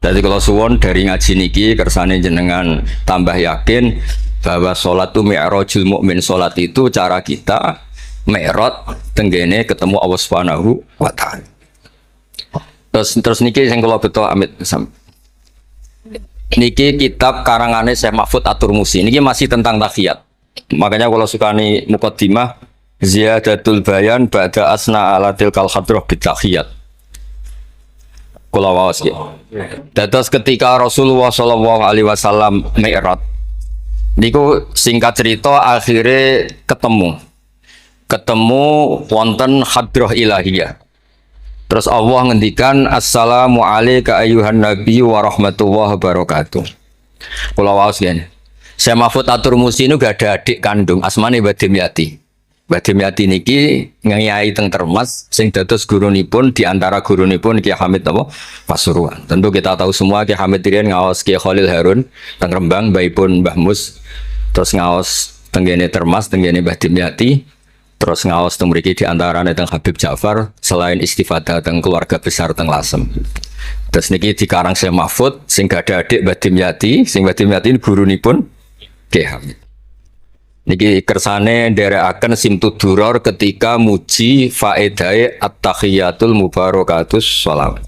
Jadi kalau suwon dari ngaji niki kersane jenengan tambah yakin bahwa sholat itu mi'rajul mukmin, sholat itu cara kita mi'raj tenggene ketemu Allah Subhanahu wa taala. Terus niki sing kula beto amit niki kitab karangane Syekh Mahfud At-Turmusi. Niki masih tentang tahiyat. Makanya kalau sukani muqaddimah ziyadatul bayan ba'da asna ala tilkal hadrah bitahiyat. Kula waos nggih. Dados ketika Rasulullah sallallahu alaihi wasallam mi'raj niku singkat cerita akhirnya ketemu wonten hadrah ilahiyah. Terus Allah ngendikan assalamu alayka ayyuhan nabi wa rahmatullahi wabarakatuh. Kula waos nggih. Syekh Mahfud At-Turmusi niku gak ada adik kandung asmane Mbah Dimyati. Mbah Dimyati niki ngiyai teng Termas sing dados gurunipun di antara gurunipun Ki Hamid napa Pasuruan. Tentu kita tahu semua Ki Hamid riyen ngaos Ki Khalil Harun teng Rembang, mbaipun Mbah Mus. Terus ngaos tenggene Termas tenggene Mbah Dimyati. Terus ngaos teng mriki di antarane teng Habib Ja'far selain istifadah teng keluarga besar teng Lasem. Terus niki dikarang Syekh Mahfud sing gak ada adik Mbah Dimyati, sing Mbah Dimyati gurunipun Ki Hamid. Niki kersane nderekaken Simtud Duror ketika muji faedahe at-tahiyatul mubarakatus shalawat.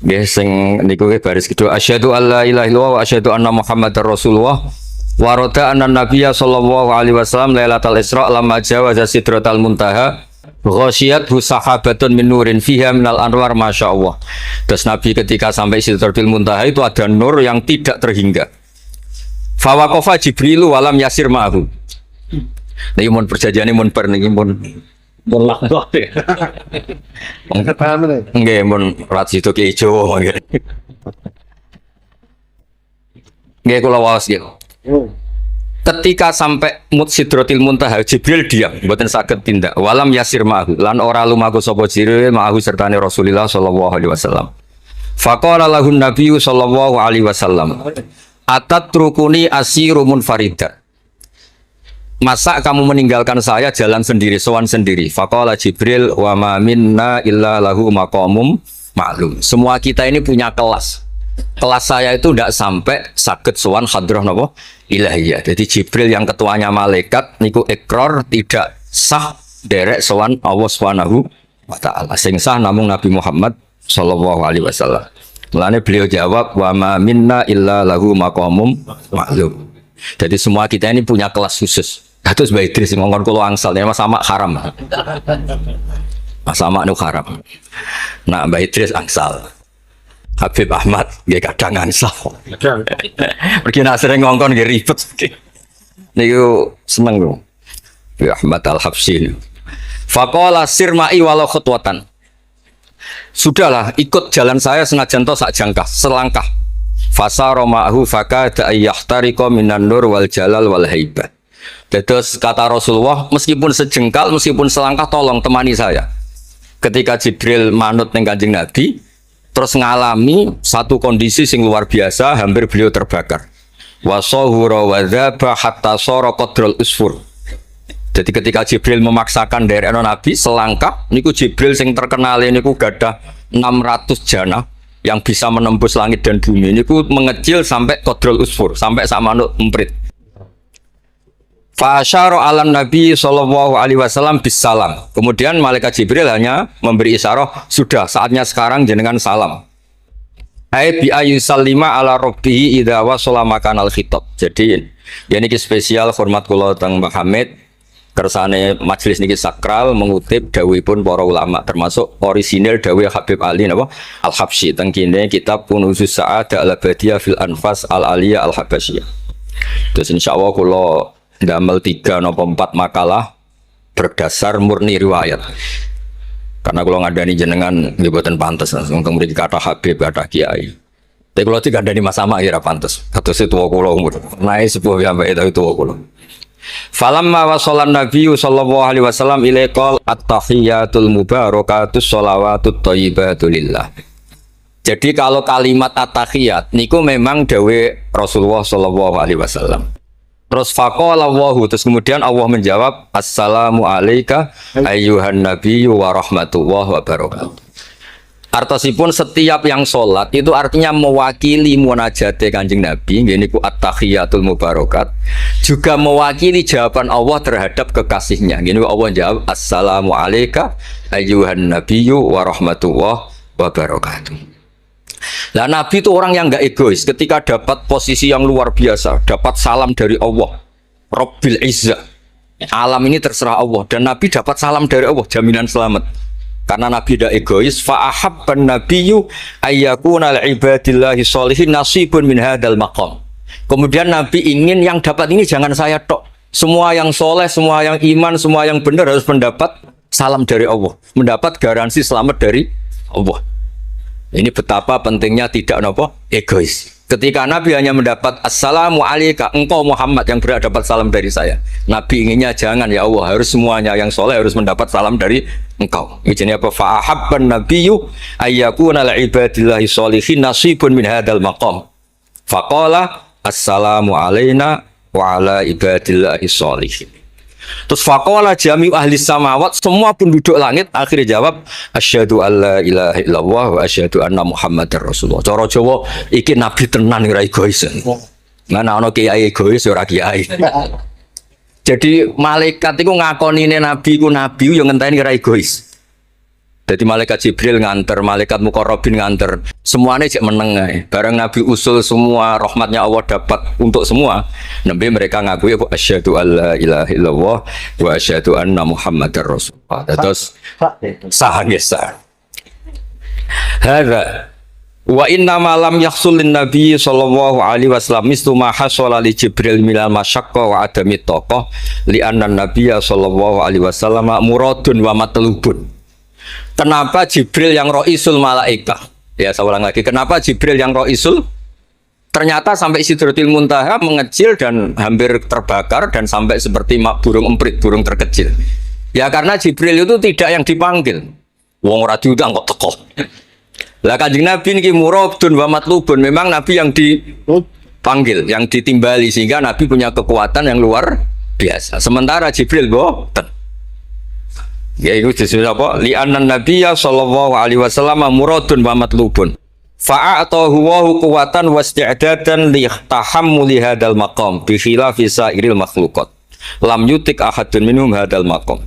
Nggih sing niku baris kedua asyhadu alla ilaha illallah wa asyhadu anna muhammadar rasulullah wa rada anna nabiyya sallallahu alaihi wasallam lailatul isra lamma jawaza sidratal muntaha ghasyiyat sahabatun min nurin fiha minal anwar masyaallah. Terus Nabi ketika sampai sidratul muntaha itu ada nur yang tidak terhingga. Fawaqafa Jibrilu walam yasir ma'hu. Niki mun perjanjiane mun per niki mun laknat. Nggih mun rat situ ki ijo nggih. Nggih kula waos nggih. Ketika sampai Sidratil Muntaha Jibril diam, mboten saged tindak. Walam yasir ma'hu lan ora lumaku sapa Jibril ma'hu sertane Rasulullah sallallahu alaihi wasallam. Faqala lahun nabiyyu sallallahu alaihi wasallam atat trukuni asiru munfaridan. Masa kamu meninggalkan saya jalan sendiri, sowan sendiri. Faqala Jibril wa ma minna illa lahu maqamum ma'lum. Semua kita ini punya kelas. Kelas saya itu tidak sampai saged sowan hadrah napa ilahiyah. Jadi Jibril yang ketuanya malaikat niku ikrar tidak sah derek sowan Allah Subhanahu wa taala. Sing sah namung Nabi Muhammad sallallahu alaihi wasallam. Mulane beliau jawab wa ma minna illa lahu maqamum ma'lum. Jadi semua kita ini punya kelas khusus. Terus Mbak Idris ngongkon kula angsal ya sama haram. Sama nu haram. Nah Mbak Idris angsal. Habib Ahmad nggih kadang angsal. Pergi nak sering ngongkon nggih ribet. Niku seneng lho. Habib Ahmad Al-Habsyi. Faqala sirma'i walau khutwatan. Sudahlah, ikut jalan saya senajan to sak jangkah, selangkah. Fasara ma'hu fakada ayyahtariqa minan nur wal jalal wal haibah. Terus kata Rasulullah, meskipun sejengkal, meskipun selangkah tolong temani saya. Ketika Jibril manut ning Kanjeng Nabi, terus ngalami satu kondisi sing luar biasa, hampir beliau terbakar. Wa sahura wa dzaba hatta sara qadrul usfur. Jadi ketika Jibril memaksakan dari Nabi selangkah, niku Jibril sing terkenal niku gadah 600 jana yang bisa menembus langit dan bumi. Niku mengecil sampai qadrul usfur, sampai sama manuk emprit. Fa asyara 'alan Nabi sallallahu alaihi wasallam bisalam. Kemudian malaikat Jibril hanya memberi isyarah, sudah saatnya sekarang jenengan salam. Hai bi ayyusallima ala rabbihi idza wasala makanal khitab. Jadi ya niki spesial hormat kula teng Mbah Hamid. Kersane majelis niki sakral mengutip dawuhipun para ulama termasuk orisinil dawuh Habib Ali napa Al-Habsyi teng kene kitab Kunuzus Sa'adah Al-Abadiyah fil Anfas Al-Aliyah Al-Habasyiyah. Terus insyaallah kula ndamel 3 napa 4 makalah berdasar murni riwayat. Karena kula ngandani jenengan nggih boten pantes langsung teng mriki kata Habib kata Kiai. Tapi kula dikandani Mas Sama ya ora pantes. Kados tuwa kula umur. Nae sepuh piyambake tapi tuwa kula. Falamma wasallan nabiyyu sallallahu alaihi wasallam ilaikal at-tahiyatul mubarakatus sholawatut thayyibatu lillah. Jadi kalau kalimat at-tahiyat niku memang dawe Rasulullah sallallahu alaihi wasallam. Terus faqala Allahu, terus kemudian Allah menjawab assalamu alayka ayyuhan nabiyyu wa rahmatullahi wa barakatuh. Artosipun setiap yang sholat itu artinya mewakili munajate Kanjeng Nabi, ini ku at-tahiyatul mubarakat, juga mewakili jawaban Allah terhadap kekasihnya. Gini Allah jawab, assalamu alayka ayyuhan nabiyyu wa rahmatullah wa barakatuh. Nah, Nabi itu orang yang enggak egois. Ketika dapat posisi yang luar biasa, dapat salam dari Allah, Rabbil Izzah, alam ini terserah Allah, dan Nabi dapat salam dari Allah, jaminan selamat. Karena Nabi tidak egois, fa'ahabban nabiyyu ayyakuna li'ibadillahi sholihin nasibun min hadzal maqam. Kemudian Nabi ingin yang dapat ini jangan saya tok. Semua yang soleh, semua yang iman, semua yang benar harus mendapat salam dari Allah, mendapat garansi selamat dari Allah. Ini betapa pentingnya tidak egois. Ketika Nabi hanya mendapat assalamu alayka, engkau Muhammad yang berhak dapat salam dari saya. Nabi inginnya jangan, ya Allah, harus semuanya yang soleh harus mendapat salam dari engkau. Ini apa? Fa'ahabban nabiyyu ayyakuna li'ibadillahi sholihin nasibun min hadzal maqam. Faqala assalamu alayna wa ala ibadillahi sholihin. Terus faqala jami'u ahli samawat, semua penduduk langit akhirnya jawab asyhadu alla ilaha illallah wa asyhadu anna muhammadar rasulullah. Cara Jawa iki nabi tenan ora egois. Mana ana kiai egois ora kiai. Jadi malaikat iku ngakonine nabi ku nabi yo ngenteni ora egois. Jadi malaikat Jibril nganter, malaikat Muqarrabin nganter, semuanya cek meneng ae. Bareng Nabi usul semua rahmatnya Allah dapat untuk semua. Nabi mereka ngakui asyhadu alla ilaha illallah wa asyhadu anna muhammadar rasulullah. Terus sah nggih sah. Hadza wa inna ma lam yahsul lin nabi sallallahu alaihi wasallam mislu ma hasala li Jibril minal masyaqqa wa adami taqah li anna nabiyya sallallahu alaihi wasallam muradun wa matlubun. Kenapa Jibril yang roisul malaika? Ya, saya ulang lagi. Kenapa Jibril yang roisul? Ternyata sampai Sidratil Muntaha mengecil dan hampir terbakar dan sampai seperti burung emprit, burung terkecil. Ya karena Jibril itu tidak yang dipanggil. Wong ora diundang kok teko. Lah Kanjeng Nabi niki muradun wa matlubun. Memang Nabi yang dipanggil, yang ditimbali sehingga Nabi punya kekuatan yang luar biasa. Sementara Jibril boten. Ya itu disebut apa? Li'annan nabiyya sallallahu alaihi wasallam muradun wa matlubun. Fa'atahu wa quwwatan wasti'dadan li tahammuli hadzal maqam bi khilafi sa'iril makhluqat. Lam yutik ahadun minhum hadzal maqam.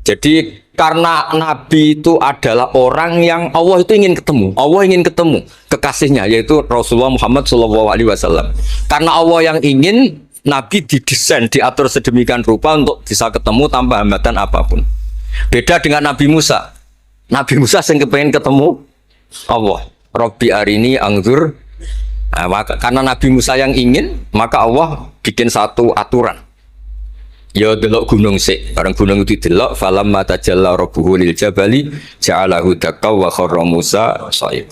Jadi karena Nabi itu adalah orang yang Allah itu ingin ketemu. Allah ingin ketemu kekasihnya yaitu Rasulullah Muhammad sallallahu alaihi wasallam. Karena Allah yang ingin, Nabi didesain, diatur sedemikian rupa untuk bisa ketemu tanpa hambatan apapun. Beda dengan Nabi Musa. Nabi Musa yang kepengen ketemu Allah. Rabbi arini angzur. Nah, karena Nabi Musa yang ingin, maka Allah bikin satu aturan. Ya delok gunung sik. Bareng gunung itu delok, falamma tajalla rabbuhu lil jabali ja'alahu dakka wa kharra Musa shaib.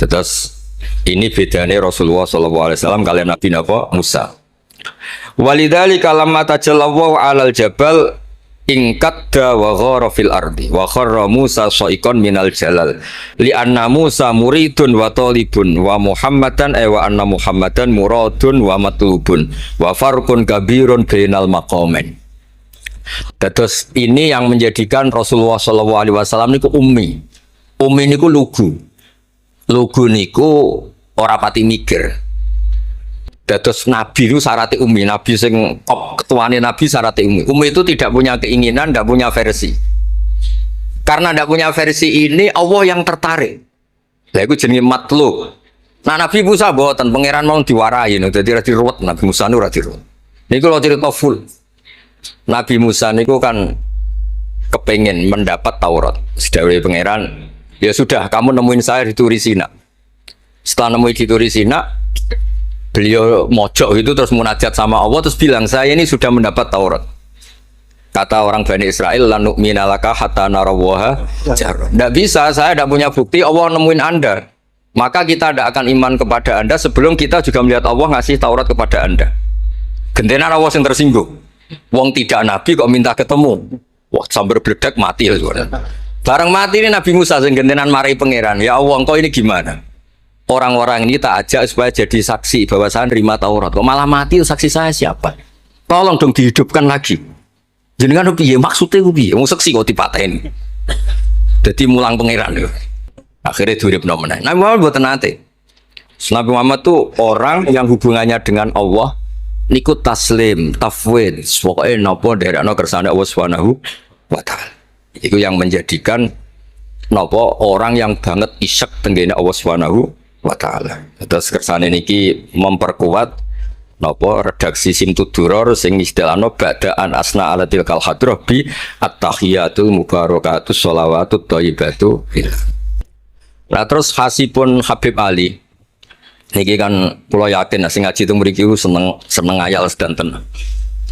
Terus ini bedanya Rasulullah SAW kalian Nabi Musa. Walidzalika lamma tajallallahu 'alal jabal ingkadda wa ghara fil ardi wa kharra Musa sha'iqan minal jalal li anna Musa muridun wa talibun wa Muhammadan wa anna Muhammadan muradun wa matlubun wa farqun kabirun bainal maqamain. Terus ini yang menjadikan Rasulullah SAW niku ummi. Ummi niku lugu. Lugu niku ora pati mikir. Dados Nabi itu syaratnya ummi. Nabi sing ketuane Nabi syaratnya ummi. Ummi itu tidak punya keinginan, tidak punya versi. Karena tidak punya versi ini Allah yang tertarik. Lah iku jenenge matlub. Nah Nabi Musa boten pangeran mau diwarai no, dadi ora diruwet Nabi Musa niku ora diruwet. Niku lho cerita full. Nabi Musa niku kan kepengen mendapat Taurat. Sedawuhe pangeran, ya sudah, kamu nemuin saya di Turi Sina. Setelah nemuin di Turi Sina, beliau mojok itu terus munajat sama Allah, terus bilang, saya ini sudah mendapat Taurat. Kata orang Bani Israel, la nu'mina laka hatta narawaha jahra. Tidak bisa, saya tidak punya bukti Allah nemuin Anda. Maka kita tidak akan iman kepada Anda sebelum kita juga melihat Allah ngasih Taurat kepada Anda. Gentenan Allah yang tersinggung. Wong tidak Nabi kok minta ketemu. Wah, sambar beledak mati. Bareng mati ini Nabi Musa yang gentenan marahi pangeran. Ya Allah, engkau ini gimana? Orang-orang ini tak ajak supaya jadi saksi bahwa saya nerima Taurat. Kok malah mati, saksi saya siapa? Tolong dong dihidupkan lagi. Jenengan piye maksudnya piye? Wong saksi kok dipateni. Jadi mulang pangeran lho. Akhirnya duripno meneh. Nabi Muhammad mboten nate. Nabi Muhammad tuh orang yang hubungannya dengan Allah niku taslim, tafwid, pokoke napa nderekno kersane Allah Subhanahu wa taala. Itu yang menjadikan napa orang yang banget isyek tenggene Allah Subhanahu wa taala. Terus kersane niki memperkuat napa redaksi Simtud-Duror sing istilahno ba'daan asna ala tilkal hadrah bi at-tahiyatul mubarakatus sholawatut thayyibatu. Nah terus khasipun Habib Ali niki kan kula yakin sing ngaji teng mriki seneng ngayal sedanten.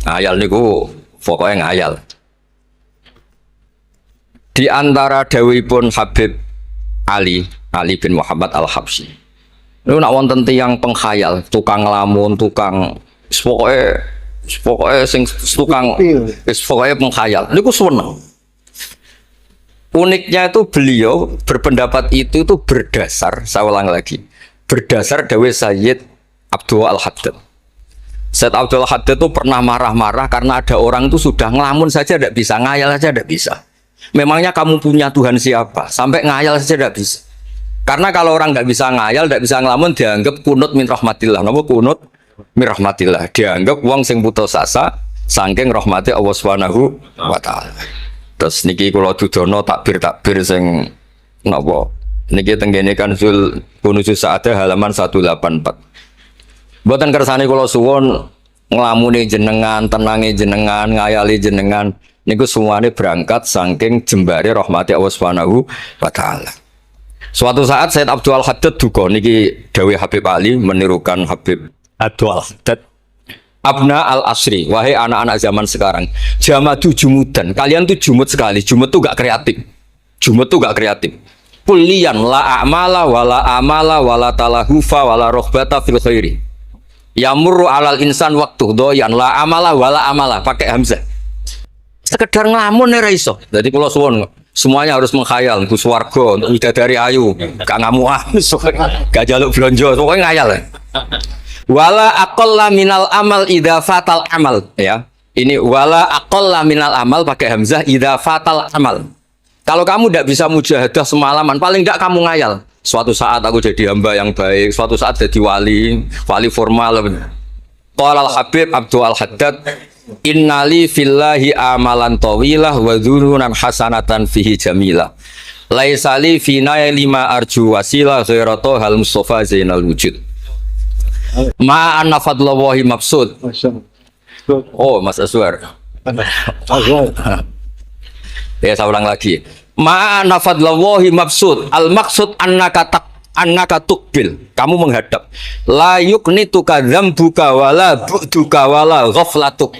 Ngayal niku pokoke ngayal. Di antara dawuhipun Habib Ali bin Muhammad Al-Habsyi. Lu nak wonten tiyang pengkhayal, tukang lamun, tukang pokoke sing tukang pokoke pengkhayal. Niku seneng. Uniknya itu beliau berpendapat itu berdasar, saya ulang lagi, berdasar dawuh Sayyid Abdul Al-Haddad. Sayyid Abdul Al-Haddad itu pernah marah-marah karena ada orang itu sudah ngelamun saja tidak bisa, ngayal saja tidak bisa. Memangnya kamu punya Tuhan siapa? Sampai ngayal saja tidak bisa. Karena kalau orang nggak bisa ngayal, nggak bisa ngelamun, dianggap kunut min rahmatillah. Napa kunut min rahmatillah? Dianggap wong sing putus asa saking rahmati Allah Subhanahu wa taala. Terus niki kula dudono takbir sing napa? Niki tenggene Kanzul Kunuzus Sa'adah halaman 184. Mboten kersane kula suwun nglamune jenengan, tenange jenengan, ngayali jenengan niku semuanya berangkat saking jembare rahmati Allah Subhanahu wa taala. Suatu saat Sayyid Abdul Al-Haddad duka niki dawuh Habib Ali menirukan Habib Abdul Al-Haddad. Abna al-asri, wahai anak-anak zaman sekarang, jamadu jumudan. Kalian tuh jumud sekali. Jumud tuh gak kreatif. Jumud tuh gak kreatif. Kulian la a'mala wala amala wala talahufa wala rohbata fil khairi. Yamurru alal insan waktu doyan la amala wala amala pakai hamzah. Sekedar ngelamun ora iso. Jadi kula suwun semuanya harus menghayal untuk swarga, untuk bidadari ayu, gak ngamuk, gak jaluk blonjo, pokoknya ngayal. Wala aqalla minal amal idza fatal amal, ya. Ini wala aqalla minal amal pakai hamzah idza fatal amal. Kalau kamu tidak bisa mujahadah semalaman, paling tidak kamu ngayal. Suatu saat aku jadi hamba yang baik, suatu saat jadi wali formal. Qala al-Habib Abdul Al-Haddad, innali fillahi amalan tawilah wa dhununan hasanatan fihi jamilah. Laisali fina lima arju wasilah ghairatu hal Mustafa Zainal Wujud. Ma anna fadlallahi mabsud. Oh, Mas Aswar. Ya, saya ulang lagi. Ma anna fadlallahi mabsud. Al maksud annaka tukbil. Kamu menghadap. La yuknituka dzambuka wala bu'duka wala ghaflatuk.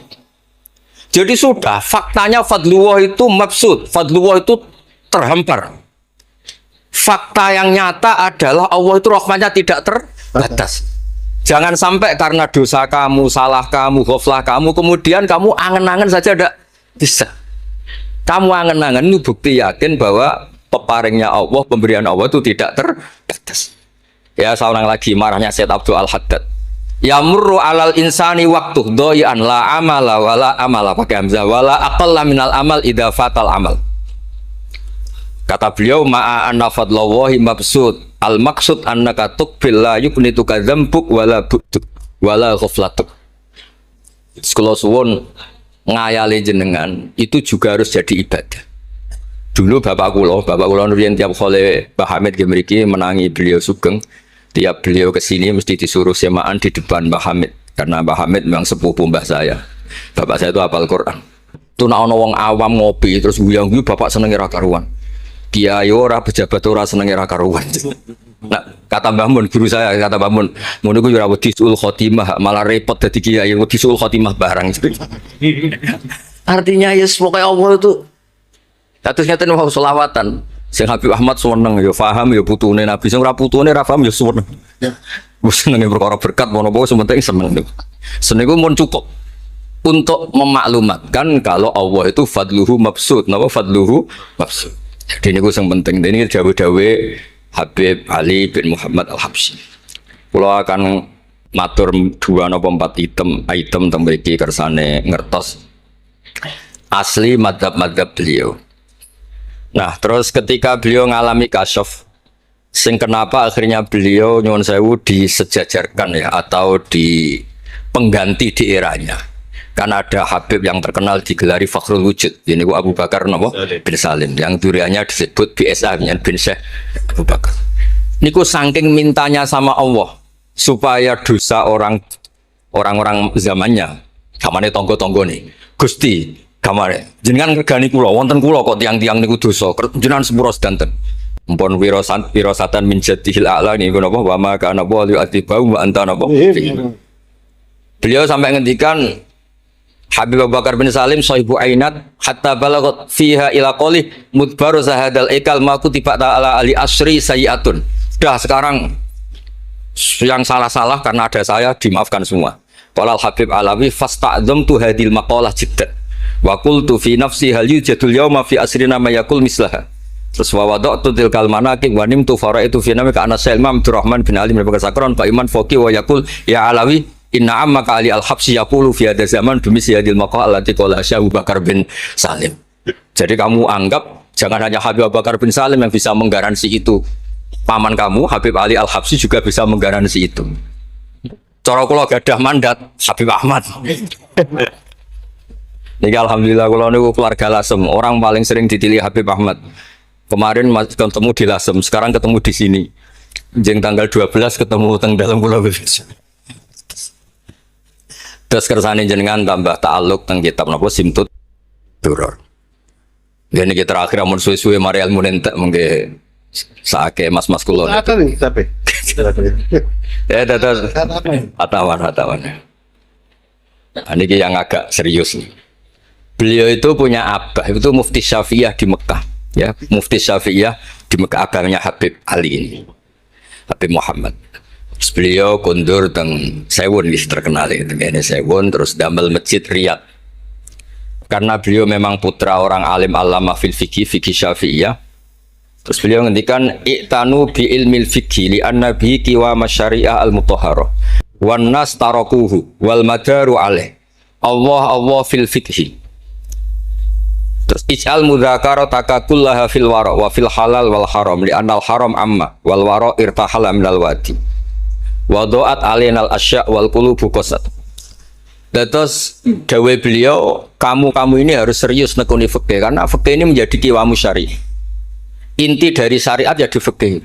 Jadi sudah, faktanya fadlullah itu mabsud, fadlullah itu terhampar. Fakta yang nyata adalah Allah itu rahmatnya tidak terbatas. Jangan sampai karena dosa kamu, salah kamu, ghaflah kamu, kemudian kamu angen-angen saja tidak bisa. Kamu angen-angen itu bukti yakin bahwa peparingnya Allah, pemberian Allah itu tidak terbatas. Ya, saya ulang lagi marahnya Sayyid Abdul Al-Haddad. Yamurru alal insani waktu doyan la amala wala amala pakai hamzah wala aqalla minal amal idza fatal amal. Kata beliau ma'a anna fadlallahi mabsud al maksud annaka tuqbil la yuknituka dzambuk wala bu'duk wala ghaflatuk. Sekolah suwun ngayali jenengan itu juga harus jadi ibadah. Dulu bapak kula nurian tiap kali Mbah Hamid mriki menangi beliau sugeng. Tiap beliau kesini mesti disuruh semaan di depan Mbah Hamid karena Mbah Hamid memang sepupu mbah saya. Bapak saya itu hafal Quran. Itu nak ono wong awam ngopi terus guyang-guyu bapak seneng ra karuan. Kiai ora pejabat ora seneng ra karuan. Nah, kata Mbah Mun guru saya, kata Mbah Mun, ngono ku ora wedi suul khotimah, malah repot dadi kiai wedi suul khotimah barang. Artinya ya pokoknya Allah itu terus ngaten mau selawatan. Sing Habib Ahmad seneng ya paham ya putune Nabi, sing ora putune ra paham ya seneng. Ya. Wis senenge perkara berkat mono-mono sementing seneng niku. Seneng iku mun cukup untuk memaklumatkan kalau Allah itu fadluhu mabsud. Napa fadluhu mabsud? Jadi niku sing penting. Ini dawuh-dawuh Habib Ali bin Muhammad Al-Habsyi. Kula akan matur 2 napa 4 item teng mriki kersane ngertos asli madzhab beliau. Nah, terus ketika beliau ngalami kasyaf, sing kenapa akhirnya beliau nyuwun sewu disejajarkan ya atau di pengganti di eranya. Karena ada Habib yang terkenal digelari Fakhrul Wujud. Ini Abu Bakar napa? Bin Salim yang duriannya disebut BSA bin Syekh Abu Bakar. Niku saking mintanya sama Allah supaya dosa orang-orang zamannya, kamane tonggo-tonggo nih. Gusti, kamane jenengan regani kula wonten kula kok tiang-tiang niku dosa. Jenengan sepuro sedanten. Mumpun wirosatan min jadihil a'la niku napa wa ma kana wa li'atibau wa anta napa. Beliau sampai ngendikan Habib Abu Bakar bin Salim sahibu ainat hatta balagot fiha ila qoli mudbaru zahadal ikal ma kutiba ta'ala ali asri sayiatun. Dah sekarang yang salah-salah karena ada saya dimaafkan semua. Qala Habib Alawi fasta'dzamtu hadil maqalah jiddan wa qultu fi nafsi hal yujadul yawma fi asrina ma yaqul mislaha. Terus wa wada'tu tilkal manaqib wa nimtu faraitu fi namika Anas Imam Abdurrahman bin Ali bin Bakar Sakron fa iman faqih wa yaqul ya Alawi inna amma kali al-habsi yaqulu fi hadha zaman bimisi hadil maqal allati qala Abu Bakar bin Salim. Jadi kamu anggap jangan hanya Habib Abu Bakar bin Salim yang bisa menggaransi itu. Paman kamu Habib Ali Al-Habsi juga bisa menggaransi itu. Cara kula gadah mandat Habib Ahmad. Niki alhamdulillah kula niku keluarga Lasem, orang paling sering dipilih Habib Ahmad. Kemarin ketemu di Lasem, sekarang ketemu di sini. Jeng tanggal 12 ketemu teng dalam kula wis. Terus kersane jenengan tambah ta'aluk teng kitab napa Simtut Duror. Dene iki terakhir amun suwe-suwe mari ilmu entek mengke saake mas-mas kula. Apa nih tapi? Ya dados hatawan. Ini yang agak serius nih. Beliau itu punya abah, itu Mufti Syafi'iyah di Mekah, ya Mufti Syafi'iyah di Mekah, abahnya Habib Ali ini, Habib Muhammad. Terus beliau kundur teng Sewun wis terkenal itu, ini Sewun terus damel masjid Riyadh. Karena beliau memang putra orang alim alama fil fikih Syafi'iyah. Terus beliau ngendikan i'tanu bi ilmil fikih li anna bihi qiwa masyari'ah al mutahharah wan nas tarakuhu wal madaru alaih. Allah fil fikih. Terus ij'al mudzakarata kullaha fil wara wa fil halal wal haram li anal haram amma wal wara irtahala minal wadi. Wadoat alinal asya wal qulubu qasat. Terus dawe beliau, kamu ini harus serius nekuni fikih karena fikih ini menjadi kiwamu syari. Inti dari syariat ya di fikih.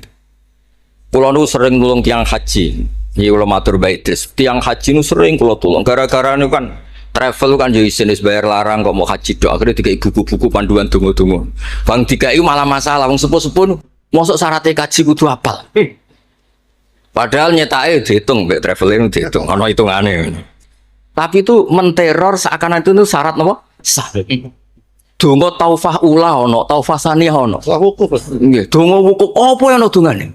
Kula nu sering nulung tiang haji. Iki kula matur bae Des. Tiang haji nu sering kula tulung gara-gara niku kan travel kan yo isin wis bayar larang kok mau haji tok akhirnya dikai buku-buku panduan donga-donga. Bang dikai malah masalah wong sepuh-sepuh mosok syaratnya kaji kudu hafal. Padahal nyetake dihitung, mbek traveling dihitung, ana hitungane. Tapi itu menteror seakan itu syarat napa? Sah. Donga taufah ula ana, taufah saniyah ana. Wah wukuf. Nggih, donga wukuf apa yang ana dongane?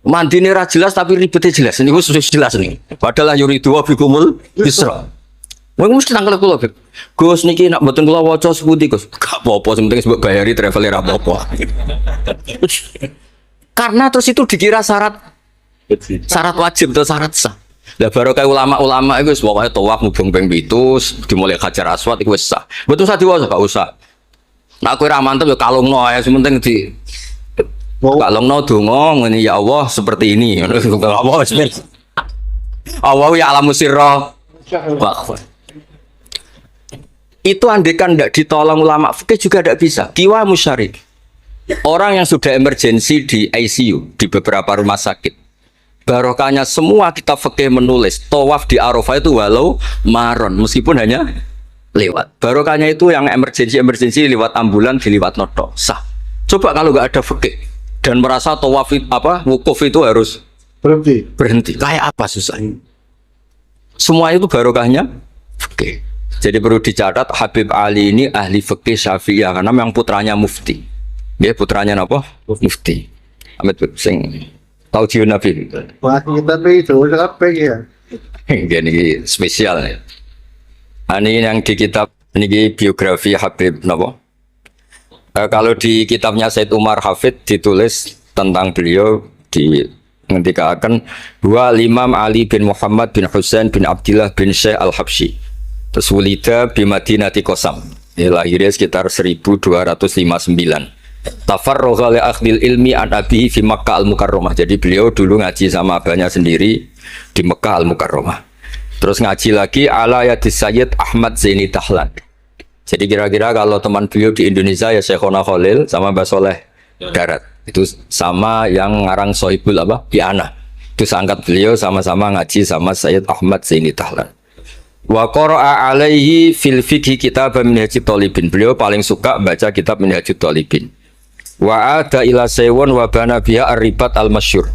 Mandine ra jelas tapi ribete jelas. Niku sudah jelas nih. Padahal yuridu wa bikumul yusra. Wong mesti tanggal kula, Beb. Gus niki nak mboten kula waca sepundi, Gus. Gak apa-apa, sing penting mbok bayari traveler ra apa-apa. Karena terus itu dikira syarat wajib atau syarat sah. Lah baru kayak ulama-ulama itu pokoknya tawaf mubeng ping 7 dimulai Hajar Aswad itu sah. Betul usah diwasa gak usah. Nah kowe ra mantep ya kalungno ae sementing di kalungno donga ngene ya Allah seperti ini. Allah bismillah. Allah ya alamu sirra. Itu andekan tidak ditolong ulama fikih juga tidak bisa. Kiwa musyarik. Orang yang sudah emergensi di ICU di beberapa rumah sakit. Barokahnya semua kita fikih menulis tawaf di Arafah itu walau maron meskipun hanya lewat. Barokahnya itu yang emergensi lewat ambulan diliwat noto sah. Coba kalau nggak ada fikih dan merasa tawaf wukuf itu harus berhenti. Kayak apa susah? Semua itu barokahnya fikih. Jadi perlu dicatat Habib Ali ini ahli fikih Syafi'iyah karena memang putranya mufti. Dia putranya apa? Mufti. Amit sing tahu jiwa Nabi. Wah, kita itu apa ya? Ini spesial ya. Ini yang di kitab ini biografi Habib Napa? Kalau di kitabnya Said Umar Hafid ditulis tentang beliau ngendikaken dua Imam Ali bin Muhammad bin Husain bin Abdullah bin Syekh Al-Habsyi. Terus wulida bi Madinati Qasam. Ya, lahirnya sekitar 1259. Tafarragha li akhdil ilmi an abihi fi Makkah al-Mukarramah. Jadi beliau dulu ngaji sama abahnya sendiri di Mekah al-Mukarramah. Terus ngaji lagi ala yadis Sayyid Ahmad Zaini Dahlan. Jadi kira-kira kalau teman beliau di Indonesia ya Syekhona Khalil sama Mbah Soleh Darat. Itu sama yang ngarang Sohibul Bi'ana. Itu seangkat beliau sama-sama ngaji sama Sayyid Ahmad Zaini Dahlan. Wa qara'a alaihi fil fiqhi kitab Minhajut Thalibin. Beliau paling suka baca kitab Minhajut Thalibin. Wa ada ila sewon wa bana biha ar-ribat al-masyhur.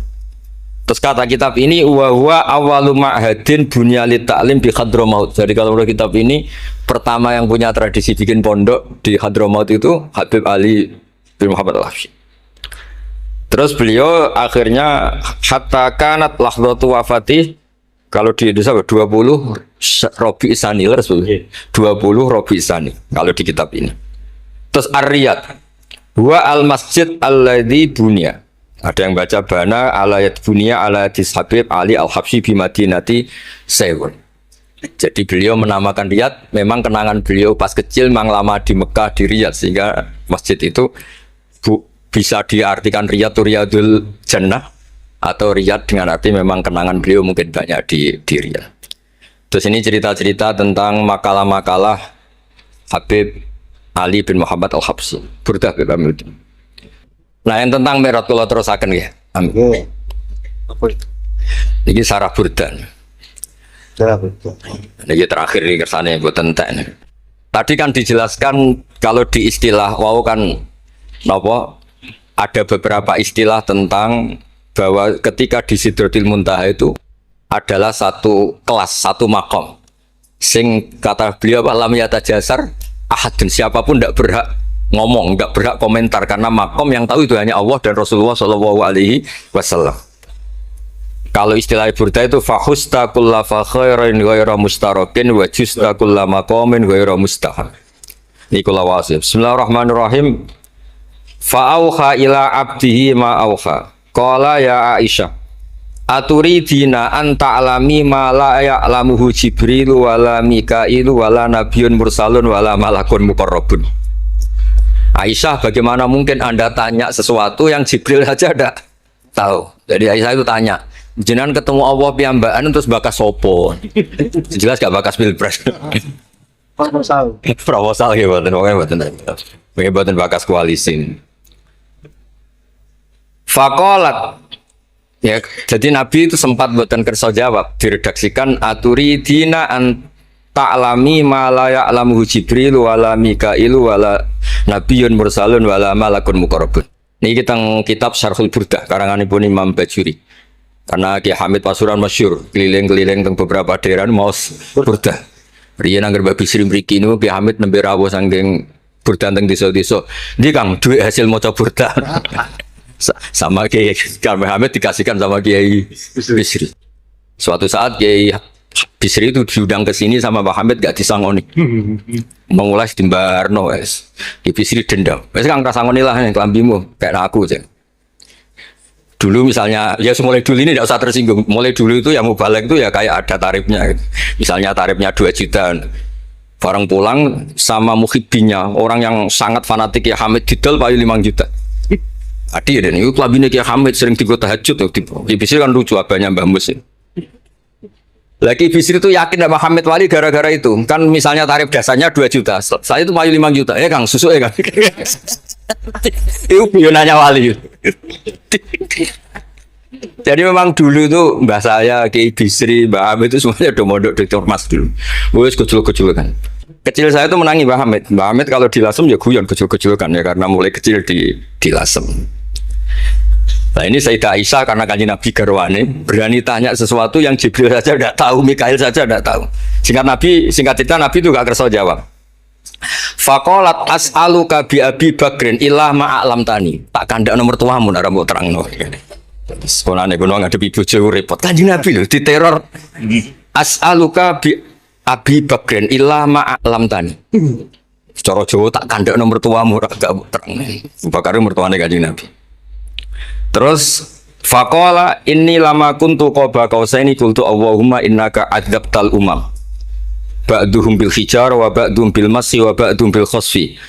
Terus kata kitab ini wa huwa awwalu ma'hadin bunya li ta'lim bi Hadramaut. Jadi kalau menurut kitab ini pertama yang punya tradisi bikin pondok di Hadramaut itu Habib Ali bin Muhammad Al-Habsyi. Terus beliau akhirnya hatta kanat lahdatu wafati, kalau di Indonesia 20 Robi Isani, 20 Robi Isani kalau di kitab ini. Terus Ar-Riyad wa al-masjid alladzi bunya. Ada yang baca bana alayat bunya ala Habib Ali Al-Habsyi bi Madinati Sewon. Jadi beliau menamakan Riyadh, memang kenangan beliau pas kecil memang lama di Mekah di Riyadh, sehingga masjid itu bisa diartikan Riyadh itu Riyadul Jannah, atau Riyadh dengan arti memang kenangan beliau mungkin banyak di Riyadh. Terus ini cerita-cerita tentang makalah-makalah Habib Ali bin Muhammad Al-Habsyi. Burdah Habib Hamid. Nah, yang tentang Mi'raj kalau terusaken ya. Amin. Apa itu? Ini sarah burdan. Cara betul. Ini terakhir di kersane buat entek. Tadi kan dijelaskan kalau di istilah wau kan napa ada beberapa istilah tentang bahwa ketika di Sidratul Muntaha itu adalah satu kelas, satu makom. Sing kata beliau lam yatajasar ahad, dan siapapun tidak berhak ngomong, tidak berhak komentar, karena makom yang tahu itu hanya Allah dan Rasulullah SAW. Kalau istilah burda itu fahusta kulla fakhairin ghaira mustarakin wa justa kulla maqamin ghaira mustahab. Ini kula wasif. Bismillahirrahmanirrahim. Fa'auha ila abdihi ma auha. Qala ya Aisyah, aturidina an ta'lami ma la ya'lamuhu Jibril wala Mikailu wala nabiyyun mursalun wala malakun muqarrabun. Aisyah, bagaimana mungkin Anda tanya sesuatu yang Jibril saja tidak tahu? Jadi Aisyah itu tanya, jenengan ketemu Allah piyambakan terus bakas sopo? Jelas gak bakas pilpres. Proposal. Proposal ya mboten bakas koalisi. Faqalat, ya, jadi Nabi itu sempat mboten kersa jawab, diredaksikan aturidina an ta'lami ma la ya'lamuhu Jibril wala Mikailu wala nabiyyun mursalun wala malakun muqarrabun. Ini kita kitab Syarhul Burdah karanganipun Imam Bajuri. Karena Ki Hamid Pasuruan masyhur keliling-keliling teng beberapa daerah maos Burdah. Riyen anggar babi Sri mriki niku Ki Hamid nembe rawuh saking Burdah teng desa-desa. Ndi Kang duit hasil maca Burdah. Sama Kiai Hamid dikasihkan sama Kiai Bisri. Suatu saat Kiai Bisri itu diundang ke sini sama Pak Hamid gak disangoni. Mengulas di Mbarno wes. Kiai Bisri dendam. Wes Kang rasangoni lah ning klambimu kayak aku aja. Dulu misalnya, ya mulai dulu ini tidak usah tersinggung. Mulai dulu itu yang mubalek itu ya kayak ada tarifnya. Gitu. Misalnya tarifnya 2 juta. Barang pulang sama muhibbinya, orang yang sangat fanatik ya Hamid didol payu 5 juta. Adi dan itu kelabine Kiai Hamid sering digo tahajud tuh. Kiai Bisri kan lucu abahnya Mbah Mus. Lagi Bisri itu yakin sama Hamid Wali gara-gara itu. Kan misalnya tarif dasarnya 2 juta. Saya itu payu 5 juta. Ya Kang, susu ya Kang. Itu bionanya Wali. Jadi memang dulu itu mbah saya, Kiai Bisri, Mbah Hamid itu semuanya udah mondok di Ormas dulu. Wes kecil-kecil kan. Kecil saya itu menangi Mbah Hamid. Mbah Hamid kalau di Lasem ya guyon kecil-kecil kan ya karena mulai kecil di Lasem. Nah ini Sayyidah Aisyah karena kanjeng Nabi garwane berani tanya sesuatu yang Jibril saja tidak tahu, Mikail saja tidak tahu. Singkat cerita Nabi itu gak kersa jawab. Faqalat as'aluka bi Abi Bakrin illa ma'alam tani. Tak kandak nomor tuamu nek mbok terangno. Sekolahane kono ngadepi bojo repot. Kanjeng Nabi lho diteror. As'aluka bi Abi Bakrin illa ma'alam tani. Cara Jawa tak kandak nomor tuamu ora gak terang. Bakare mertuane Kanjeng Nabi. Terus faqala inni lama kuntu qaba qausaini qultu Allahumma innaka adzabtal umam. ba'duhum bil hijar wa ba'duhum bil masi wa ba'duhum bil khosfi.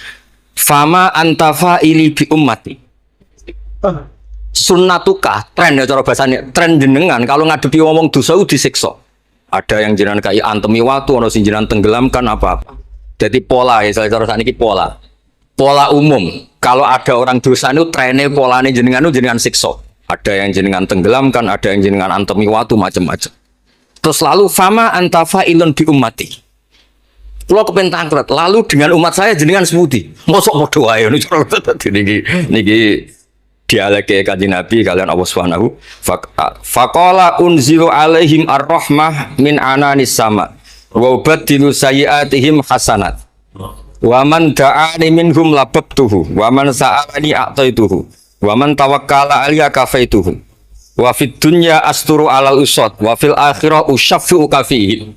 Fama antafa ili bi ummati. Sunnatuka, tren ya cara bahasanya, tren jenengan kalau ngadepi ngomong dosa disiksa. Ada yang jenengan kayak antemi watu, ada yang jenengan tenggelamkan apa-apa. Jadi pola ya, saya cara sakniki pola. Pola umum. Kalau ada orang dosa itu trennya polanya jenengan itu jenengan siksa. Ada yang jenengan tenggelamkan, ada yang jenengan antemi watu macam-macam. Terus lalu fama antafa ilun bi ummati. Kalau kepentangkret, lalu dengan umat saya jenengan sebuti. Mosok podo wae niki dialeke Kanjeng Nabi kalian Allah Subhanahu faqala unzilu alaihim ar-rahmah min ananis sama wa ubaddilu sayyiatihim hasanat wa man da'ani minhum lababtuhu wa man sa'alani a'taituhu wa man tawakkala alayya kafaituhu wa fid dunya asturu alal usad wa fil akhirah usyaffi'u kafihi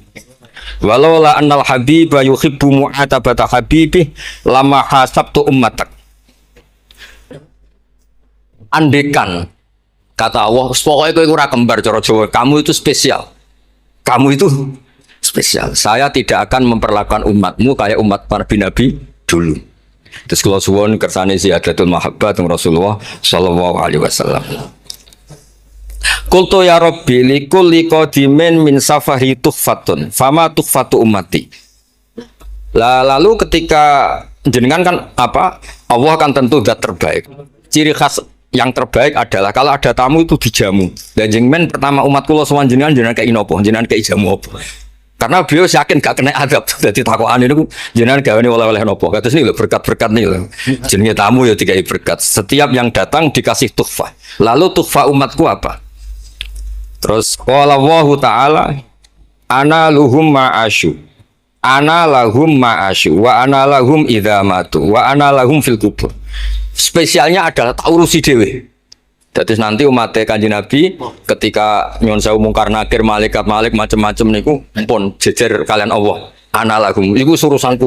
walau la annal habiba yuhibbu mu'atabata habibih lama hasabtu ummatak. Andekan kata Allah, pokoknya kowe ora kembar cara Jawa, kamu itu spesial. Kamu itu spesial. Saya tidak akan memperlakukan umatmu kayak umat para nabi dulu. Terus kalau suwun kersane ziyadatul mahabbah Rasulullah sallallahu alaihi wasallam. Qultu ya Rabbi likulli qadimin min safari tuhfatun fama tuhfatu ummati. Lalu ketika jenengan kan apa? Allah kan tentu zat terbaik. Ciri khas yang terbaik adalah kalau ada tamu itu dijamu. Dan jenengan pertama umat kula sowan jenengan kayak inopo, jenengan kayak jamu apa. Karena beliau yakin gak kena adab. Jadi takokan itu jenengan gawane oleh-oleh nopo. Kata sini lho berkat-berkat nih lho. Jenenge tamu ya dikai berkat. Setiap yang datang dikasih tuhfah. Lalu tuhfah umatku apa? Terus qala Allah taala ana luhum ma'asyu. Ana lahum ma'asyu wa ana lahum idza matu wa ana lahum fil kubur. Spesialnya adalah tak urusi dewe. Jadi nanti umat Kanjeng Nabi ketika nyon sewu mungkar nakir malaikat malik macam-macam niku pun jejer kalian Allah. Ana lahum iku urusanku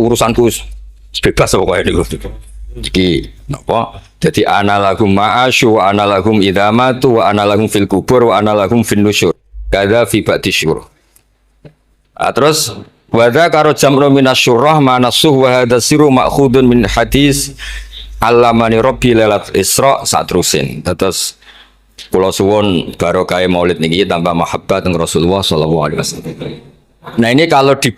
bebas pokoke niku. Iki napa? Jadi ana lahum ma'asyu wa ana lahum idza matu wa ana lahum fil kubur wa ana lahum fin nusyur. Kadza fi ba'di syurur. Terus wadza karo jamru minasyurrah manasuh wa hadza siru ma'khudun min hadis Allamani Rabbi lailat Isra satrusin. Terus kula suwun barokah Maulid niki tambah mahabbah teng Rasulullah sallallahu alaihi wasallam. Nah ini kalau di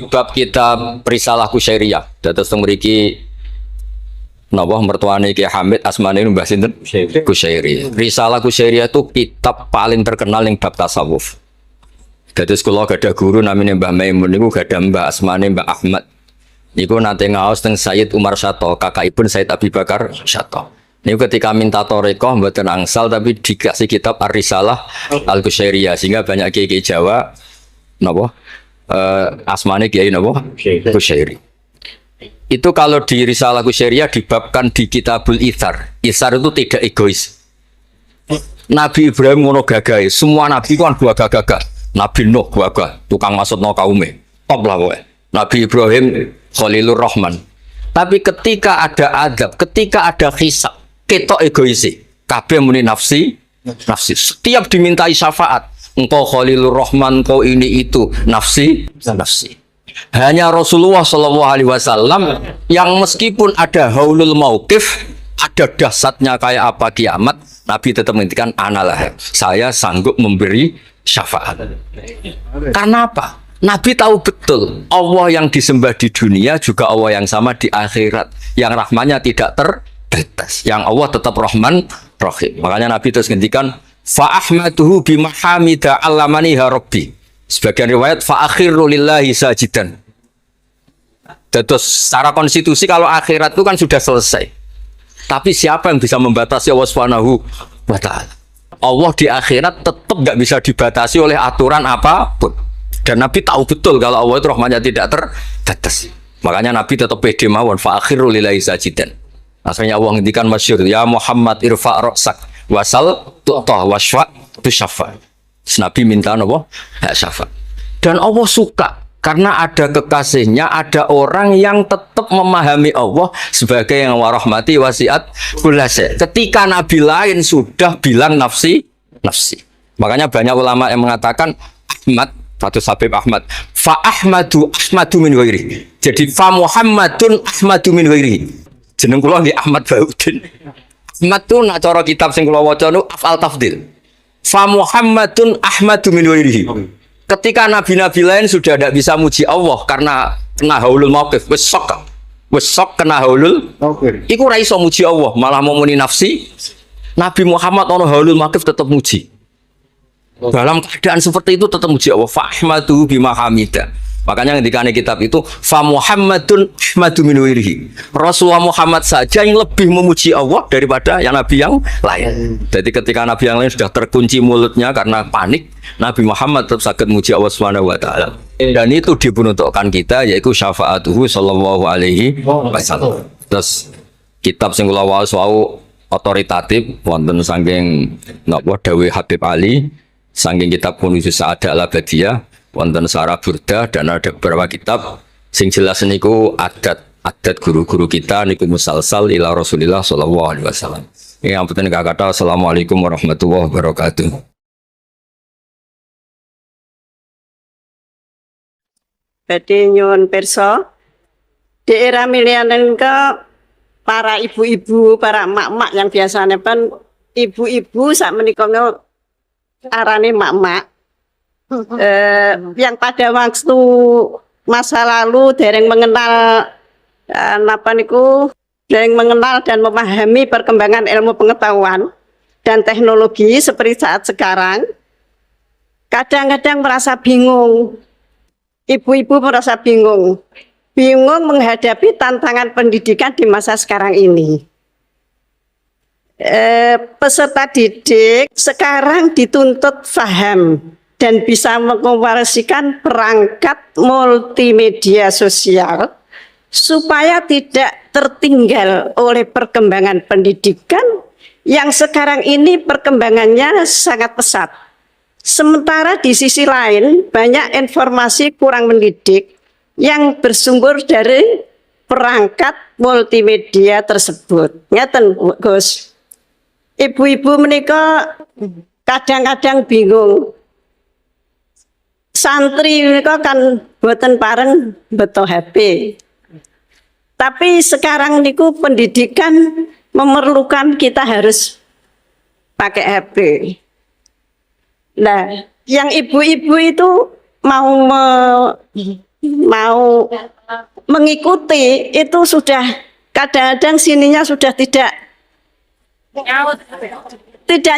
bab kitab Risalah Kusyairiyah, dados teng mriki napa mertuane Ki Hamid asmane Mbah sinten? Kusyairi. Risalah Kusyairiyah itu kitab paling terkenal ing bab tasawuf. Dados kula gadah guru namine Mbah Maimun niku gadah Mbah asmane Mbah Ahmad. Niku nanti ngaos teng Sayyid Umar Syato, kakakipun Sayyid Abi Bakar Syato. Niku ketika minta thariqah mboten angsal tapi dikasih kitab Ar-Risalah Al-Kusyairiyah sehingga banyak kiai Jawa napa asmane kiai napa Kusyairi. Itu kalau di Risalah Kusyairiyah dibabkan di Kitabul Itsar. Itsar itu tidak egois. Nabi Ibrahim ngono gagahe, semua nabi kan gua gagah. Nabi Nuh gagah, tukang maksudno kaume. Top lah kowe. Nabi Ibrahim Khalilur Rahman. Tapi ketika ada adab, ketika ada hisab, ketok egoisi. Kabeh muni nafsi. Setiap dimintai syafaat, engkau Khalilur Rahman, engkau ini itu, nafsi. Hanya Rasulullah Shallallahu Alaihi Wasallam yang meskipun ada haulul mauqif, ada dahsyatnya kayak apa kiamat, Nabi tetap menghentikan analah. Saya sanggup memberi syafaat. Karena apa? Nabi tahu betul Allah yang disembah di dunia juga Allah yang sama di akhirat, yang rahmannya tidak terbatas, yang Allah tetap Rahman Rahim. Makanya Nabi terus ngendikan fa ahmaduhu bi mahamida allamani rabbi. Sebagian riwayat fa akhiru lillahi sajidan. Terus secara konstitusi kalau akhirat itu kan sudah selesai. Tapi siapa yang bisa membatasi Allah Subhanahu wa taala? Allah di akhirat tetap nggak bisa dibatasi oleh aturan apapun. Dan Nabi tahu betul kalau Allah itu rahmatnya tidak terbatas. Makanya Nabi tetap pede mawon fa akhiru lillahi sajidan. Akhirnya Allah ngendikan masyhur ya Muhammad irfa ra'sak wasal tu'ta wasfa tusyafa. Nabi minta napa? Syafaat. Dan Allah suka karena ada kekasihnya, ada orang yang tetap memahami Allah sebagai yang warahmati wasiat kulase. Ketika Nabi lain sudah bilang nafsi. Makanya banyak ulama yang mengatakan Ahmad Kados Habib Ahmad. Fa Ahmadu min ghairi. Jadi fa Muhammadun Ahmadu min ghairi. Jeneng kula nggih Ahmad Baudin. Ahmad tu nak cara kitab sing kula waca nu afal tafdil. Fa Muhammadun Ahmadu min ghairihi. Ketika nabi-nabi lain sudah tidak bisa muji Allah karena kena haulul mauqif, wis sok kena haulul. Oke. Iku ra iso muji Allah, malah mau muni nafsi. Nabi Muhammad ono haulul mauqif tetap muji. Dalam keadaan seperti itu tetap muji Allah. Fa ahmadu bima hamida. Makanya ketika kitab itu fa Muhammadun Ahmadu min ghairihi. Rasulullah Muhammad saja yang lebih memuji Allah daripada yang nabi yang lain. Jadi ketika nabi yang lain sudah terkunci mulutnya karena panik, Nabi Muhammad tetap sakit muji Allah Subhanahu wa taala. Dan itu diperuntukkan kita yaitu syafaatuhu sallallahu alaihi wasallam. Terus kitab sing kula waos wau otoritatif wonten saking napa dawuh Habib Ali, saking kitab Kunuzus Sa'adah Al-Abadiyah, wonten Sarah Burda dan ada beberapa kitab sing jelas niku adat guru-guru kita niku musalsal ila Rasulillah sallallahu alaihi wasallam. Yang penting kata assalamualaikum warahmatullahi wabarakatuh. Badhe nyuwun pirsa, di era milenial ke para ibu-ibu, para emak-emak yang biasanya pun ibu-ibu sak menika arane emak-emak. Yang pada waktu masa lalu dereng mengenal dereng mengenal dan memahami perkembangan ilmu pengetahuan dan teknologi seperti saat sekarang, kadang-kadang merasa bingung. Ibu-ibu merasa bingung menghadapi tantangan pendidikan di masa sekarang ini. Peserta didik sekarang dituntut paham dan bisa mengoperasikan perangkat multimedia sosial supaya tidak tertinggal oleh perkembangan pendidikan yang sekarang ini perkembangannya sangat pesat. Sementara di sisi lain banyak informasi kurang mendidik yang bersumber dari perangkat multimedia tersebut. Ngeten Gus. Ibu-ibu menika kadang-kadang bingung. Santri menika kan boten pareng beto HP. Tapi sekarang niku pendidikan memerlukan kita harus pakai HP. Nah, yang ibu-ibu itu mau mengikuti itu sudah kadang-kadang sininya sudah tidak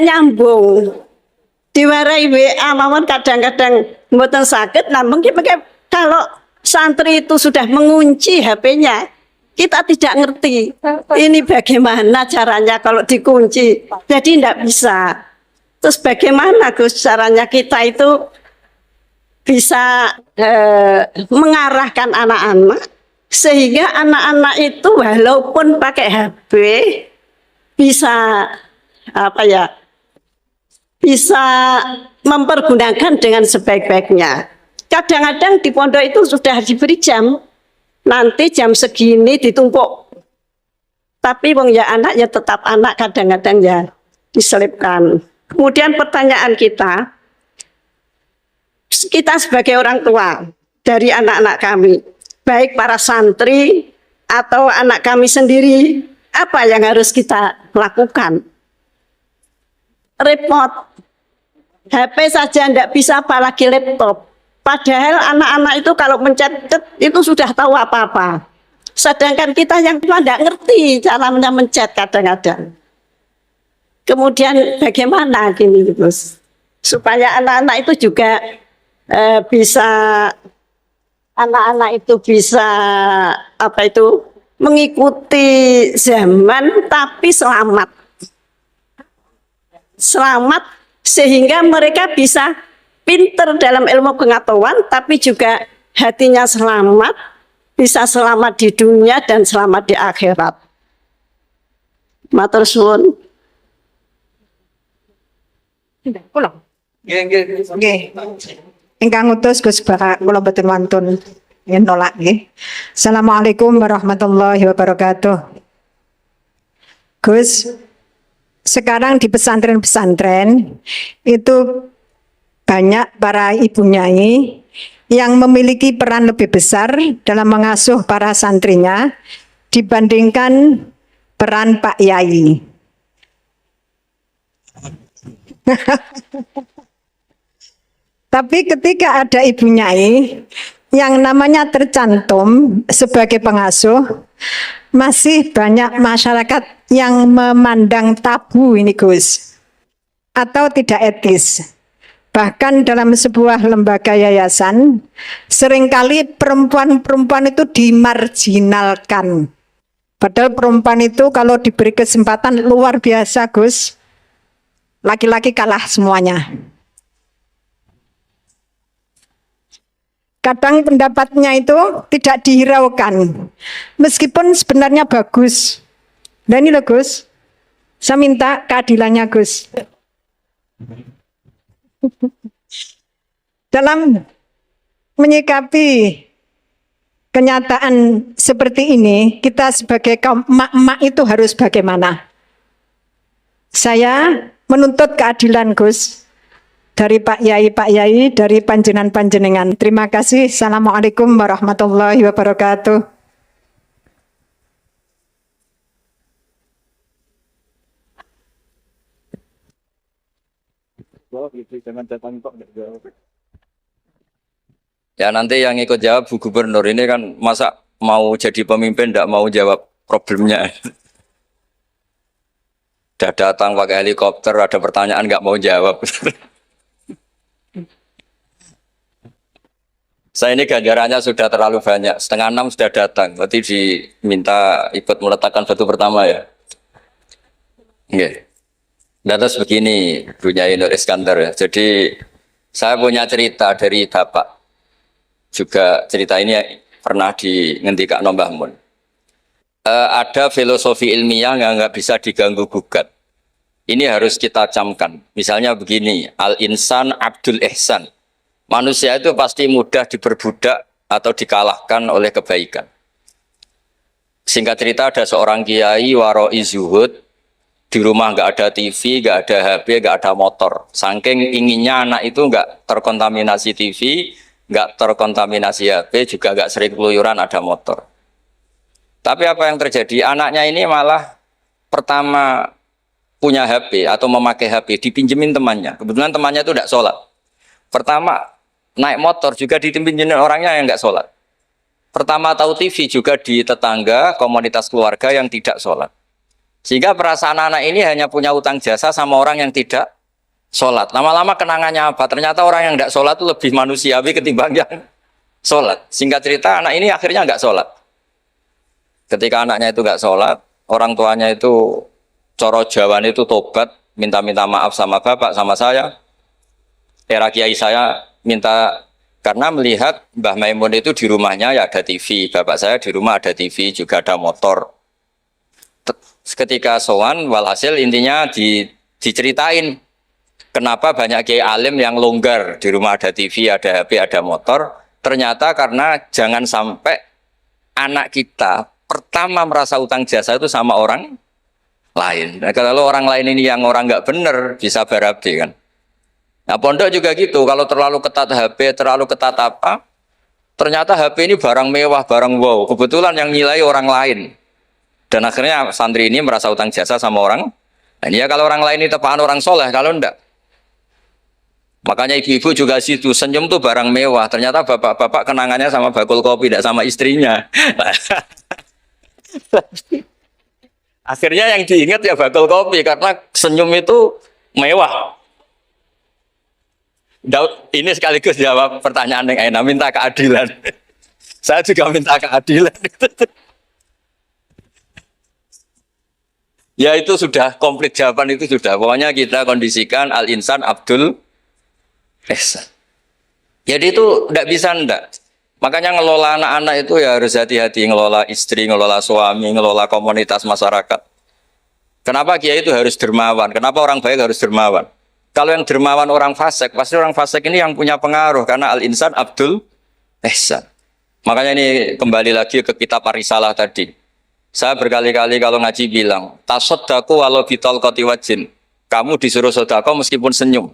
nyambung. Diwarai WA mawon kadang-kadang mboten sakit, nah mungkin kalau santri itu sudah mengunci HP-nya, kita tidak ngerti ini bagaimana caranya kalau dikunci, jadi tidak bisa. Terus bagaimana Gus caranya kita itu bisa mengarahkan anak-anak sehingga anak-anak itu walaupun pakai HP bisa bisa mempergunakan dengan sebaik-baiknya. Kadang-kadang di pondok itu sudah diberi jam, nanti jam segini ditumpuk. Tapi wong ya anak ya tetap anak, kadang-kadang ya diselipkan. Kemudian pertanyaan kita sebagai orang tua dari anak-anak kami, baik para santri atau anak kami sendiri, apa yang harus kita lakukan? Repot, HP saja tidak bisa apalagi laptop. Padahal anak-anak itu kalau mencet itu sudah tahu apa-apa. Sedangkan kita yang tua tidak ngerti cara mencet kadang-kadang. Kemudian bagaimana gini Gus, supaya anak-anak itu juga bisa mengikuti zaman tapi selamat sehingga mereka bisa pinter dalam ilmu pengetahuan tapi juga hatinya selamat, bisa selamat di dunia dan selamat di akhirat. Matur suwun. Pulang. Nggih. Ingkang utus Gus Bapak kula boten wantun yen nolak nggih. Assalamualaikum warahmatullahi wabarakatuh. Gus, sekarang di pesantren-pesantren itu banyak para ibu nyai yang memiliki peran lebih besar dalam mengasuh para santrinya dibandingkan peran Pak Yai. Tapi ketika ada ibu nyai yang namanya tercantum sebagai pengasuh, masih banyak masyarakat yang memandang tabu ini Gus, atau tidak etis. Bahkan dalam sebuah lembaga yayasan, seringkali perempuan-perempuan itu dimarginalkan. Padahal perempuan itu kalau diberi kesempatan luar biasa Gus, laki-laki kalah semuanya. Kadang pendapatnya itu tidak dihiraukan, meskipun sebenarnya bagus. Dan ini loh Gus, saya minta keadilannya Gus. Dalam menyikapi kenyataan seperti ini, kita sebagai kaum emak-emak itu harus bagaimana? Saya menuntut keadilan Gus, dari Pak Yai, dari panjenengan-panjenengan. Terima kasih. Assalamualaikum warahmatullahi wabarakatuh. Ya nanti yang ikut jawab Bu Gubernur ini kan masa mau jadi pemimpin tidak mau jawab problemnya. Udah datang pakai helikopter ada pertanyaan nggak mau jawab. Saya ini ganjarannya sudah terlalu banyak, 5:30 sudah datang, berarti diminta ikut meletakkan batu pertama ya. Oke. Dan terus begini, Bu Nyai Nur Iskandar ya. Jadi saya punya cerita dari Bapak. Juga cerita ini pernah ngendikan Mbah Mun. Ada filosofi ilmiah yang nggak bisa diganggu gugat. Ini harus kita camkan. Misalnya begini, al-insan abdul ihsan. Manusia itu pasti mudah diperbudak atau dikalahkan oleh kebaikan. Singkat cerita ada seorang kiai waroi zuhud, di rumah nggak ada TV, nggak ada HP, nggak ada motor. Saking inginnya anak itu nggak terkontaminasi TV, nggak terkontaminasi HP, juga nggak sering keluyuran ada motor. Tapi apa yang terjadi? Anaknya ini malah pertama punya HP atau memakai HP, dipinjemin temannya. Kebetulan temannya itu tidak sholat. Pertama naik motor juga dipinjemin orangnya yang nggak sholat. Pertama tahu TV juga di tetangga, komunitas keluarga yang tidak sholat. Sehingga perasaan anak ini hanya punya utang jasa sama orang yang tidak sholat. Lama-lama kenangannya apa? Ternyata orang yang tidak sholat itu lebih manusiawi ketimbang yang sholat. Singkat cerita anak ini akhirnya nggak sholat. Ketika anaknya itu nggak sholat, orang tuanya itu coro jawan itu tobat, minta-minta maaf sama bapak, sama saya. Era kiai saya minta, karena melihat Mbah Maimun itu di rumahnya ya ada TV, bapak saya di rumah ada TV, juga ada motor. Ketika sowan, walhasil intinya diceritain kenapa banyak kiai alim yang longgar, di rumah ada TV, ada HP, ada motor. Ternyata karena jangan sampai anak kita pertama merasa utang jasa itu sama orang lain. Nah, kalau orang lain ini yang orang nggak bener bisa berabe kan. Nah pondok juga gitu, kalau terlalu ketat HP, terlalu ketat apa, ternyata HP ini barang mewah, barang wow, kebetulan yang nilai orang lain. Dan akhirnya santri ini merasa utang jasa sama orang. Nah ini ya kalau orang lain ini tepaan orang soleh, kalau enggak. Makanya ibu-ibu juga situ, senyum tuh barang mewah, ternyata bapak-bapak kenangannya sama bakul kopi, tidak sama istrinya. Akhirnya yang diingat ya bakul kopi, karena senyum itu mewah. Daud, ini sekaligus jawab pertanyaan yang Aina, minta keadilan. Saya juga minta keadilan. Ya itu sudah komplit jawaban itu sudah. Pokoknya kita kondisikan al-insan abdul ihsan. Jadi itu tidak bisa ndak. Makanya ngelola anak-anak itu ya harus hati-hati, ngelola istri, ngelola suami, ngelola komunitas masyarakat. Kenapa kiai itu harus dermawan? Kenapa orang baik harus dermawan? Kalau yang dermawan orang fasik, pasti orang fasik ini yang punya pengaruh karena al-insan abdul ihsan. Makanya ini kembali lagi ke kitab Ar-Risalah tadi. Saya berkali-kali kalau ngaji bilang, tasodaku walau bitol koti wajin. Kamu disuruh sodako meskipun senyum.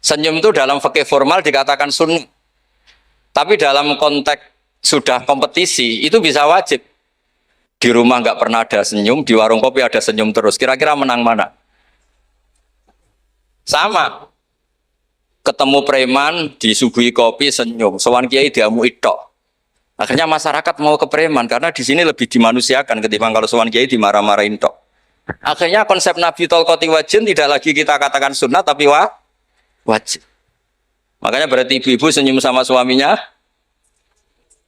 Senyum itu dalam fikih formal dikatakan sunnah. Tapi dalam konteks sudah kompetisi itu bisa wajib. Di rumah nggak pernah ada senyum, di warung kopi ada senyum terus. Kira-kira menang mana? Sama. Ketemu preman, disuguhi kopi, senyum. Sowan kiai diamu itok. Akhirnya masyarakat mau ke preman karena di sini lebih dimanusiakan ketimbang kalau sowan kiai dimarah-marahin tok. Akhirnya konsep Nabi Tolkoti Wajin tidak lagi kita katakan sunnah tapi wajib. Makanya berarti ibu-ibu senyum sama suaminya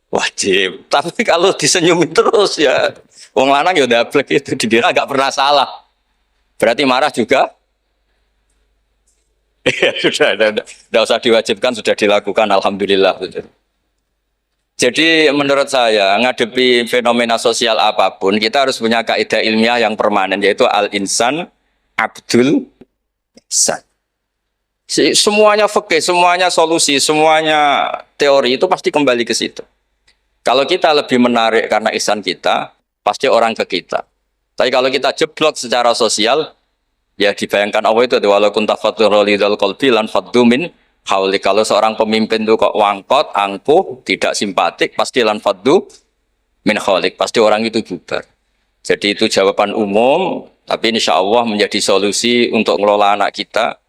wajib. Tapi kalau disenyumin terus ya, wong lanang ya dablek itu dikira nggak pernah salah. Berarti marah juga. Ya sudah, tidak usah diwajibkan, sudah dilakukan, alhamdulillah. Jadi menurut saya ngadepi fenomena sosial apapun kita harus punya kaidah ilmiah yang permanen yaitu al-insan abdul ihsan. Semuanya fikih, semuanya solusi, semuanya teori itu pasti kembali ke situ. Kalau kita lebih menarik karena ihsan kita, pasti orang ke kita. Tapi kalau kita jeblok secara sosial, ya dibayangkan Allah itu walaupun tafaturulidul qalbi lan faddu min hauli. Kalau seorang pemimpin itu kok wangkot, angkuh, tidak simpatik, pasti lan faddu min haulik, pasti orang itu bubar. Jadi itu jawaban umum, tapi insya Allah menjadi solusi untuk ngelola anak kita.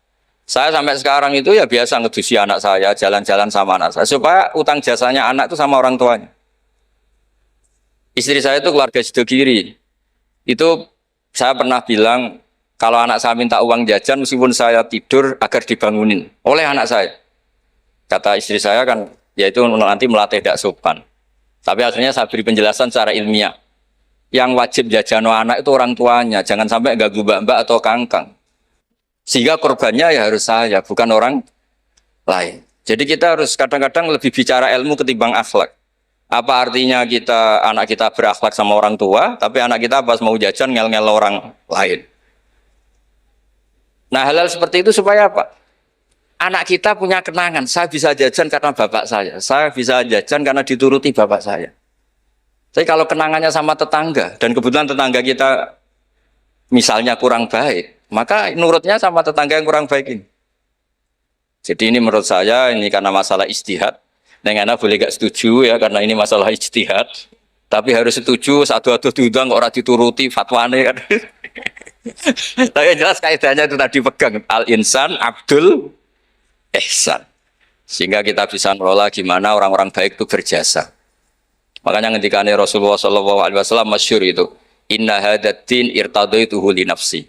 Saya sampai sekarang itu ya biasa ngedusi anak saya, jalan-jalan sama anak saya, supaya utang jasanya anak itu sama orang tuanya. Istri saya itu keluarga Sidogiri. Itu saya pernah bilang, kalau anak saya minta uang jajan, meskipun saya tidur agar dibangunin oleh anak saya. Kata istri saya kan, ya itu nanti melatih tidak sopan. Tapi akhirnya saya beri penjelasan secara ilmiah. Yang wajib jajano anak itu orang tuanya, jangan sampai ganggu mbak-mbak atau kangkang. Sehingga korbannya ya harus saya, bukan orang lain. Jadi kita harus kadang-kadang lebih bicara ilmu ketimbang akhlak. Apa artinya anak kita berakhlak sama orang tua, tapi anak kita pas mau jajan ngel-ngel orang lain. Nah hal-hal seperti itu supaya apa? Anak kita punya kenangan, saya bisa jajan karena bapak saya bisa jajan karena dituruti bapak saya. Tapi kalau kenangannya sama tetangga, dan kebetulan tetangga kita misalnya kurang baik, maka nurutnya sama tetangga yang kurang baik ini. Jadi ini menurut saya, ini karena masalah ijtihad. Neng Ana boleh gak setuju ya, karena ini masalah ijtihad. Tapi harus setuju, satu-satu diundang, orang dituruti fatwane kan. Tapi yang jelas kaidahnya itu tadi pegang al-insan abdul ihsan. Sehingga kita bisa mengelola gimana orang-orang baik itu berjasa. Makanya ngendikane Rasulullah SAW masyhur itu, inna hadatin irtadaituhu li nafsi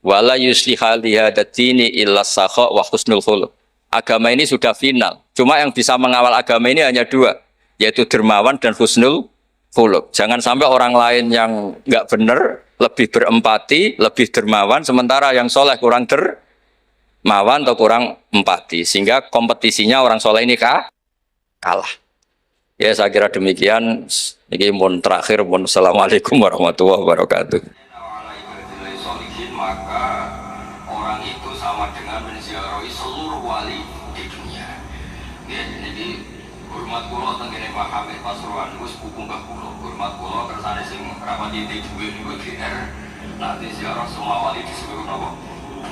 wala yusliha li hadatini illa sakha wa husnul khuluq. Agama ini sudah final. Cuma yang bisa mengawal agama ini hanya dua, yaitu dermawan dan husnul khuluq. Jangan sampai orang lain yang nggak benar lebih berempati, lebih dermawan, sementara yang soleh kurang dermawan atau kurang empati, sehingga kompetisinya orang soleh ini kalah. Ya saya kira demikian. Ini mohon terakhir, mohon assalamualaikum warahmatullahi wabarakatuh. Maka orang itu sama dengan menziarahi seluruh wali di dunia. Ya, jadi hormat kula teng kene Pak Hamid Pasuruan wis sepupu Mbah kula. Hormat kula kersane sing rapati duwe niku GR. Nanti ziarah semua wali di seluruh napa.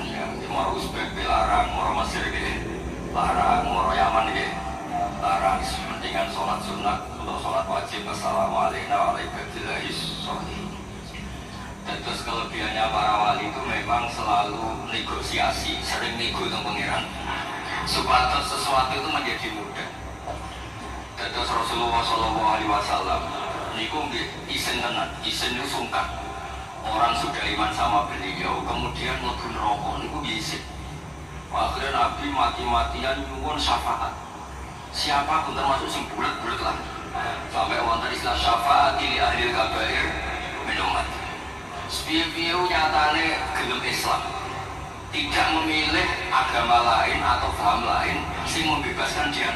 Ya, mau Uzbek larang, mau Mesir nggih larang, mau Yaman nggih larang. Mendingan salat sunat atau salat wajib. Assalamualaikum warahmatullahi wabarakatuh. Dan terus kelebihannya para wali itu memang selalu negosiasi, sering nego dengan pangeran supaya sesuatu itu menjadi mudah. Dan terus Rasulullah SAW niku izin tenan, izin itu sungkan. Orang sudah iman sama beliau, kemudian mlebu neraka niku izin. Akhirnya Nabi mati-matian nyuwun syafaat. Siapapun termasuk sing bulet-bulet lah. Sampai wonten istilah syafaat li ahli kabair min umat. Spiu nyatane gelem Islam, tidak memilih agama lain atau paham lain sing membebaskan dia.